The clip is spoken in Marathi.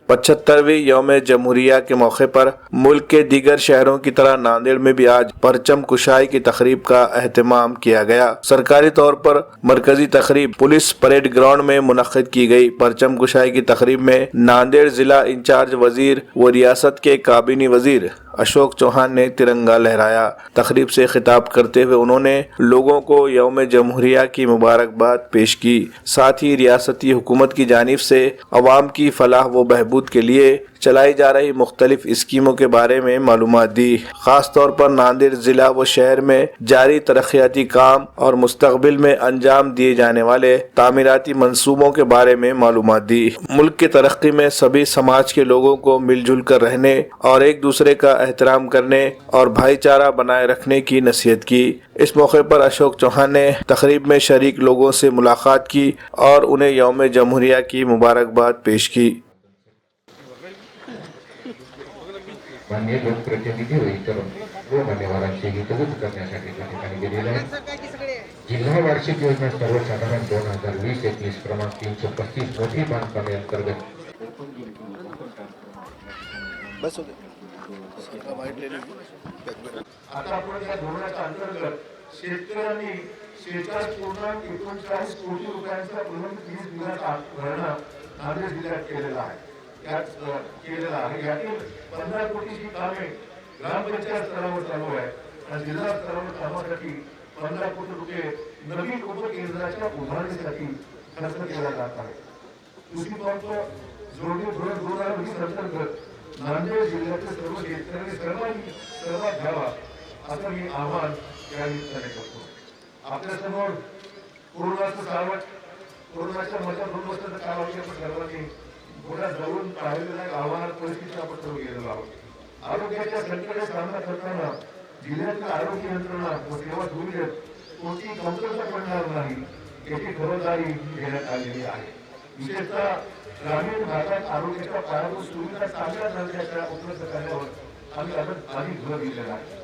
75वीं यौम जमहूरिया के मौके पर मुल्क के दीगर शहरों की तरह नांदेड़ में भी आज परचम कुशाई की तकरीब का एहतमाम किया गया। सरकारी तौर पर मरकजी तकरीब पुलिस परेड ग्राउंड में मुनक्किद की गई। परचम कुशाई की तकरीब में नांदेड़ जिला इंचार्ज वजीर व रियासत के काबीनी वजीर अशोक चौहान ने तिरंगा लहराया। तकरीब से खिताब करते हुए उन्होंने लोगों को यौम जमहूरिया की मुबारकबाद पेश की। साथ ही रियासती हुकूमत की जानिब से अवाम की फलाह व बहबूद के लिए चलाई जा रही मुख्तलिफ स्कीमों के बारे में मालूमात दी। खास तौर पर नांदेड़ जिला व शहर में जारी तरक्याती काम और मुस्तकबिल में अंजाम दिए जाने वाले तामीराती मंसूबों के बारे में मालूमात दी। मुल्क की तरक्की में सभी समाज के लोगों को मिलजुल कर रहने और एक दूसरे का एहतराम करने और भाईचारा बनाए रखने की नसीहत की। इस मौके पर अशोक चौहान ने तकरीब में शरीक लोगों से मुलाकात की और उन्हें यौम जमहूरिया की मुबारकबाद पेश की। माननीय लोकप्रतिनिधी व इतर व मान्यवरांचे हितगुज करण्यासाठी त्या ठिकाणी गेलेले आहेत। जिल्हा वार्षिक योजना सर्वसाधारण 2020-21 क्रमांक 335 मोठी बांधकामे अंतर्गत आता आपण या धोरणाच्या अंतर्गत शेतकऱ्यांनी 46.39 कोटी रुपयांचा प्रलंबित वीज बिलाचा भरणा नांदेड जिल्ह्यात केलेला आहे। यातील 15 कोटीची कामे ग्रामपंचायत स्तरावर चालू आहे आणि जिल्हा स्तरावर कामासाठी 15 कोटी रुपये नवीन उपकेंद्राच्या उभारणीसाठी खर्च केला जात आहे। कृषी पंप जोडणी धोरण 2020 अंतर्गत नांदेड जिल्ह्यातील सर्व शेतकऱ्यांनी सहभाग घ्यावा असं मी आवाहन या निमित्ताने करतो। आपल्या समोर कोरोनाचं सावट, कोरोनाच्या माझ्या 2 वर्षाचा कालावधी आपण सर्वांनी पुन्हा जवळून पाहिलेल्या आव्हानात परिस्थिती आपण सर्व गेलेलो आहोत। आरोग्याच्या संकटाचा सामना करताना जिल्ह्यातील आरोग्य यंत्रणा व सेवा सुविधेत कोणती कमतरता पडणार नाही याची खबरदारी घेण्यात आलेली आहे। विशेषतः ग्रामीण भागात आरोग्याच्या पायाभूत सुविधा चांगल्या दर्जाच्या उपलब्ध करण्यावर आम्ही अधिक भर दिलेला आहे।